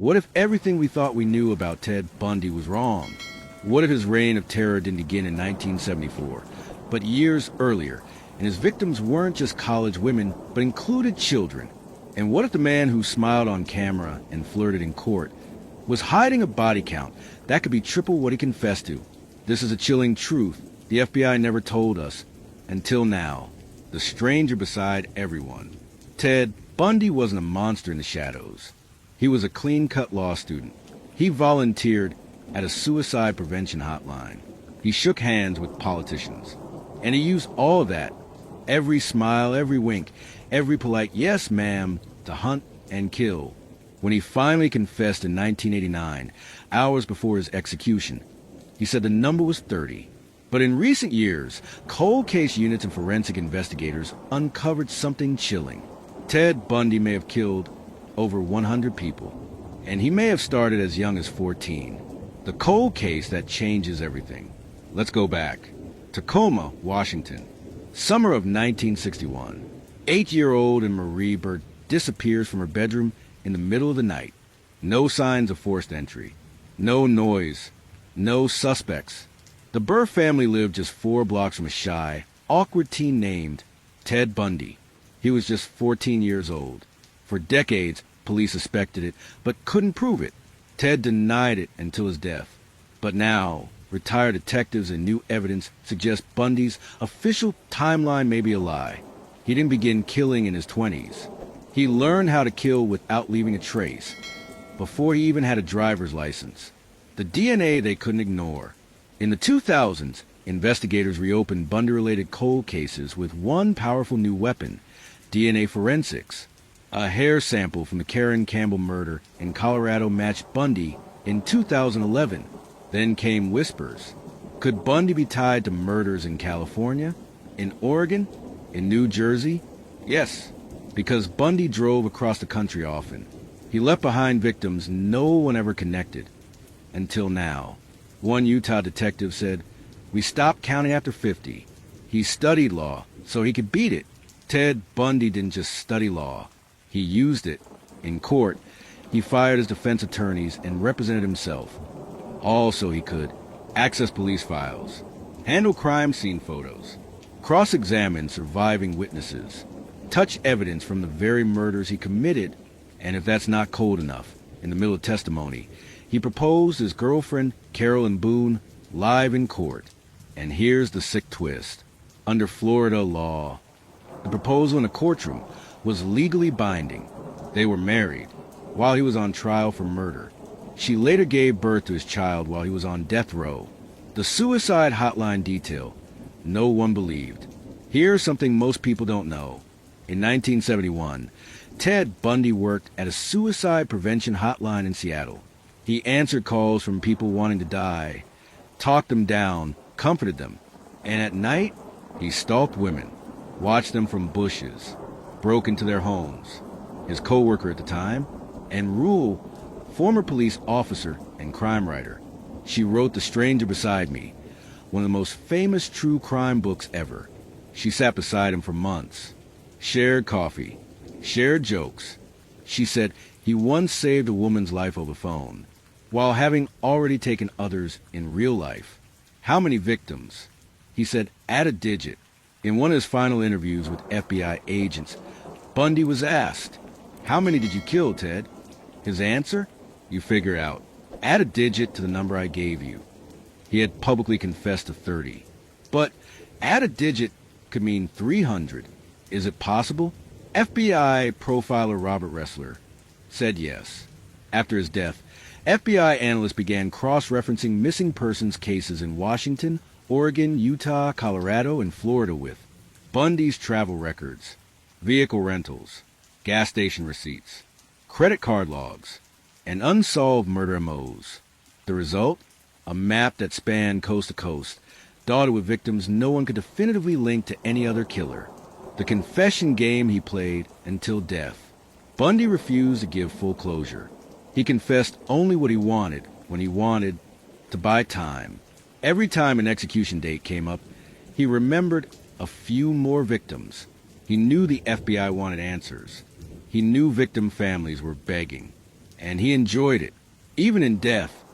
What if everything we thought we knew about Ted Bundy was wrong? What if his reign of terror didn't begin in 1974, but years earlier, and his victims weren't just college women, but included children? And what if the man who smiled on camera and flirted in court was hiding a body count that could be triple what he confessed to? This is a chilling truth the FBI never told us, until now. The stranger beside everyone. Ted Bundy wasn't a monster in the shadows. He was a clean-cut law student. He volunteered at a suicide prevention hotline. He shook hands with politicians. And he used all of that, every smile, every wink, every polite yes, ma'am, to hunt and kill. When he finally confessed in 1989, hours before his execution, he said the number was 30. But in recent years, cold case units and forensic investigators uncovered something chilling. Ted Bundy may have killed over 100 people, and he may have started as young as 14. The cold case that changes everything. Let's go back. Tacoma, Washington. Summer of 1961. 8-year-old Marie Burke disappears from her bedroom in the middle of the night. No signs of forced entry. No noise. No suspects. The Burr family lived just 4 blocks from a shy, awkward teen named Ted Bundy. He was just 14 years old. For decades, police suspected it, but couldn't prove it. Ted denied it until his death. But now, retired detectives and new evidence suggest Bundy's official timeline may be a lie. He didn't begin killing in his 20s. He learned how to kill without leaving a trace, before he even had a driver's license. The DNA they couldn't ignore. In the 2000s, investigators reopened Bundy-related cold cases with one powerful new weapon, DNA forensics. A hair sample from the Karen Campbell murder in Colorado matched Bundy in 2011. Then came whispers. Could Bundy be tied to murders in California, in Oregon, in New Jersey? Yes, because Bundy drove across the country often. He left behind victims no one ever connected. Until now. One Utah detective said, "We stopped counting after 50. He studied law, so he could beat it." Ted Bundy didn't just study law. He used it. In court, he fired his defense attorneys and represented himself. Also he could access police files, handle crime scene photos, cross-examine surviving witnesses, touch evidence from the very murders he committed, and if that's not cold enough, in the middle of testimony, he proposed his girlfriend, Carolyn Boone, live in court. And here's the sick twist. Under Florida law, the proposal in a courtroom was legally binding. They were married while he was on trial for murder. She later gave birth to his child while he was on death row. The suicide hotline detail, no one believed. Here's something most people don't know. In 1971, Ted Bundy worked at a suicide prevention hotline in Seattle. He answered calls from people wanting to die, talked them down, comforted them, and at night, he stalked women, watched them from bushes, broke into their homes. His co-worker at the time, Ann Rule, former police officer and crime writer. She wrote The Stranger Beside Me, one of the most famous true crime books ever. She sat beside him for months, shared coffee, shared jokes. She said he once saved a woman's life over the phone, while having already taken others in real life. How many victims? He said, add a digit. In one of his final interviews with FBI agents, Bundy was asked, "How many did you kill, Ted?" His answer? You figure out. Add a digit to the number I gave you. He had publicly confessed to 30. But add a digit could mean 300. Is it possible? FBI profiler Robert Ressler said yes. After his death, FBI analysts began cross-referencing missing persons cases in Washington, Oregon, Utah, Colorado, and Florida with Bundy's travel records, vehicle rentals, gas station receipts, credit card logs, and unsolved murder MOs. The result? A map that spanned coast to coast, dotted with victims no one could definitively link to any other killer. The confession game he played until death. Bundy refused to give full closure. He confessed only what he wanted, when he wanted, to buy time. Every time an execution date came up, he remembered a few more victims. He knew the FBI wanted answers. He knew victim families were begging. And he enjoyed it. Even in death,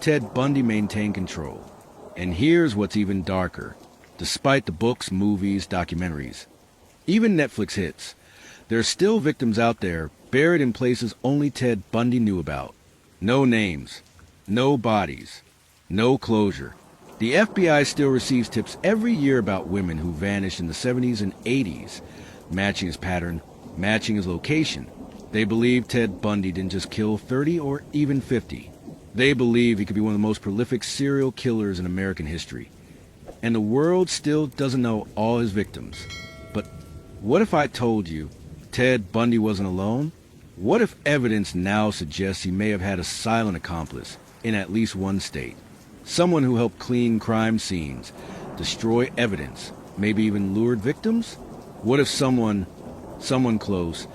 Ted Bundy maintained control. And here's what's even darker. Despite the books, movies, documentaries, even Netflix hits, there are still victims out there buried in places only Ted Bundy knew about. No names, no bodies, no closure. The FBI still receives tips every year about women who vanished in the 70s and 80s, matching his pattern, matching his location. They believe Ted Bundy didn't just kill 30 or even 50. They believe he could be one of the most prolific serial killers in American history. And the world still doesn't know all his victims. But what if I told you Ted Bundy wasn't alone? What if evidence now suggests he may have had a silent accomplice in at least one state? Someone who helped clean crime scenes, destroy evidence, maybe even lured victims? What if someone close,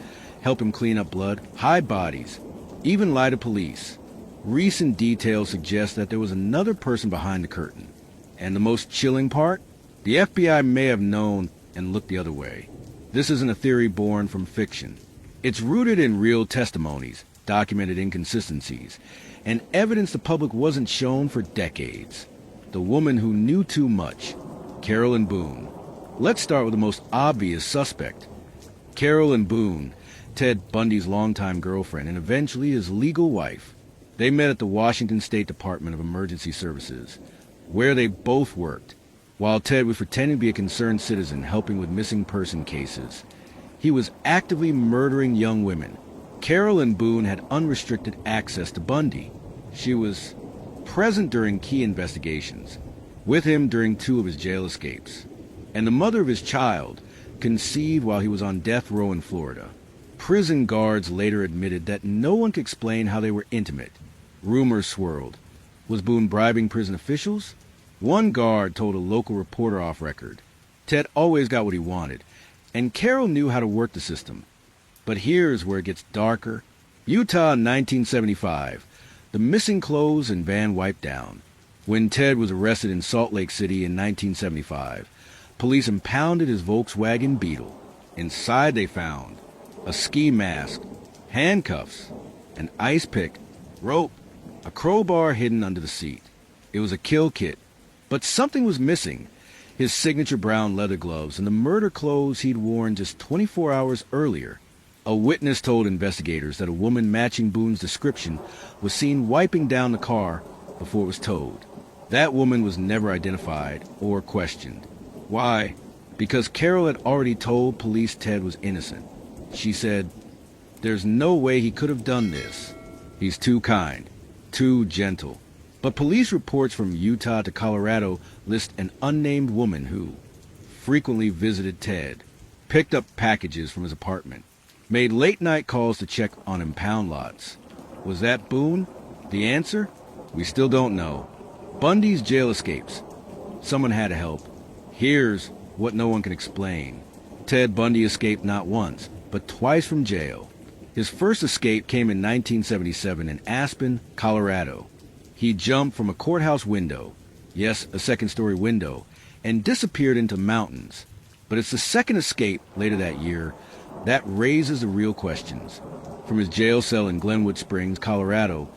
helped him clean up blood, hide bodies, even lie to police? Recent details suggest that there was another person behind the curtain. And the most chilling part? The FBI may have known and looked the other way. This isn't a theory born from fiction. It's rooted in real testimonies, documented inconsistencies, and evidence the public wasn't shown for decades. The woman who knew too much, Carolyn Boone. Let's start with the most obvious suspect. Carolyn Boone, Ted Bundy's longtime girlfriend and eventually his legal wife. They met at the Washington State Department of Emergency Services, where they both worked, while Ted was pretending to be a concerned citizen helping with missing person cases. He was actively murdering young women. Carolyn Boone had unrestricted access to Bundy. She was present during key investigations, with him during 2 of his jail escapes, and the mother of his child, conceived while he was on death row in Florida. Prison guards later admitted that no one could explain how they were intimate. Rumors swirled. Was Boone bribing prison officials? One guard told a local reporter off record. Ted always got what he wanted, and Carol knew how to work the system. But here's where it gets darker. Utah, 1975. The missing clothes and van wiped down. When Ted was arrested in Salt Lake City in 1975, police impounded his Volkswagen Beetle. Inside they found a ski mask, handcuffs, an ice pick, rope, a crowbar hidden under the seat. It was a kill kit, but something was missing. His signature brown leather gloves and the murder clothes he'd worn just 24 hours earlier. A witness told investigators that a woman matching Boone's description was seen wiping down the car before it was towed. That woman was never identified or questioned. Why? Because Carol had already told police Ted was innocent. She said, "There's no way he could have done this. He's too kind, too gentle." But police reports from Utah to Colorado list an unnamed woman who frequently visited Ted, picked up packages from his apartment, made late-night calls to check on impound lots. Was that Boone? The answer? We still don't know. Bundy's jail escapes. Someone had to help. Here's what no one can explain. Ted Bundy escaped not once, but twice from jail. His first escape came in 1977 in Aspen, Colorado. He jumped from a courthouse window, yes, a second-story window, and disappeared into mountains. But it's the second escape later that year that raises the real questions. From his jail cell in Glenwood Springs, Colorado,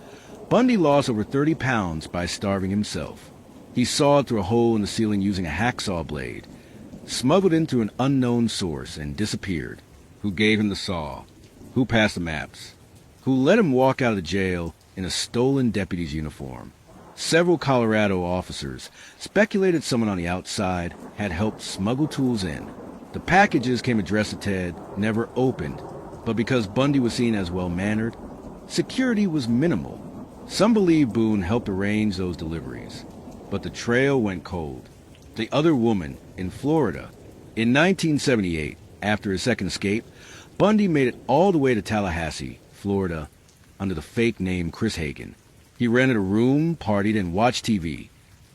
Bundy lost over 30 pounds by starving himself. He sawed through a hole in the ceiling using a hacksaw blade, smuggled in through an unknown source, and disappeared. Who gave him the saw? Who passed the maps? Who let him walk out of the jail in a stolen deputy's uniform? Several Colorado officers speculated someone on the outside had helped smuggle tools in. The packages came addressed to Ted, never opened, but because Bundy was seen as well-mannered, security was minimal. Some believe Boone helped arrange those deliveries, but the trail went cold. The other woman, in Florida. In 1978, after his second escape, Bundy made it all the way to Tallahassee, Florida, under the fake name Chris Hagen. He rented a room, partied, and watched TV,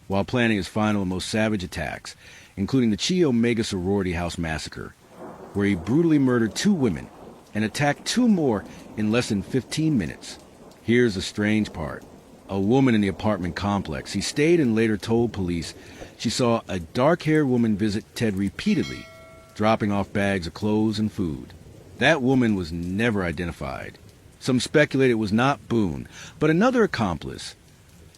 while planning his final and most savage attacks, including the Chi Omega Sorority House Massacre, where he brutally murdered 2 women and attacked 2 more in less than 15 minutes. Here's the strange part. A woman in the apartment complex he stayed and later told police she saw a dark-haired woman visit Ted repeatedly, dropping off bags of clothes and food. That woman was never identified. Some speculate it was not Boone, but another accomplice,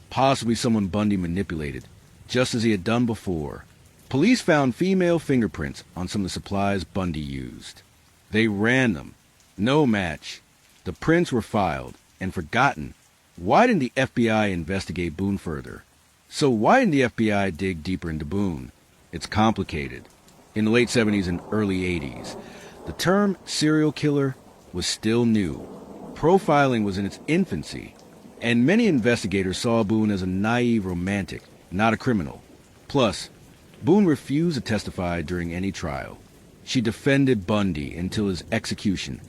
possibly someone Bundy manipulated, just as he had done before. Police found female fingerprints on some of the supplies Bundy used. They ran them. No match. The prints were filed and forgotten. Why didn't the FBI investigate Boone further? So why didn't the FBI dig deeper into Boone? It's complicated. In the late 70s and early 80s, the term serial killer was still new. Profiling was in its infancy, and many investigators saw Boone as a naive romantic, not a criminal. Plus, Boone refused to testify during any trial. She defended Bundy until his execution.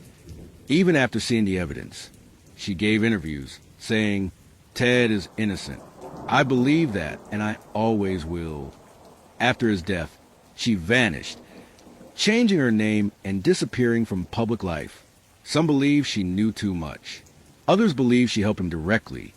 Even after seeing the evidence, she gave interviews saying, "Ted is innocent. I believe that, and I always will." After his death, she vanished, changing her name and disappearing from public life. Some believe she knew too much. Others believe she helped him directly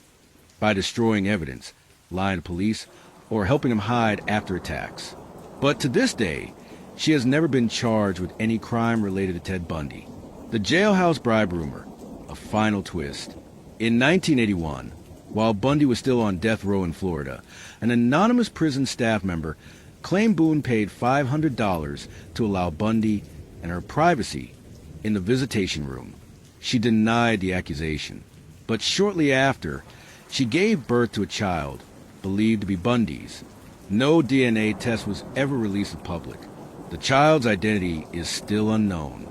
by destroying evidence, lying to police, or helping him hide after attacks. But to this day, she has never been charged with any crime related to Ted Bundy. The jailhouse bribe rumor, a final twist. In 1981, while Bundy was still on death row in Florida, an anonymous prison staff member claimed Boone paid $500 to allow Bundy and her privacy in the visitation room. She denied the accusation, but shortly after, she gave birth to a child believed to be Bundy's. No DNA test was ever released to the public. The child's identity is still unknown.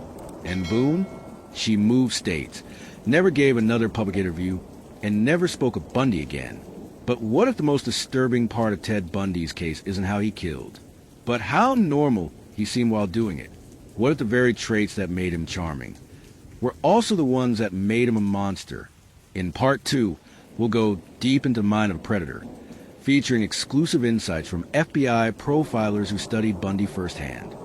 And Boone? She moved states, never gave another public interview, and never spoke of Bundy again. But what if the most disturbing part of Ted Bundy's case isn't how he killed, but how normal he seemed while doing it? What if the very traits that made him charming were also the ones that made him a monster? In Part 2, we'll go deep into the mind of a predator, featuring exclusive insights from FBI profilers who studied Bundy firsthand.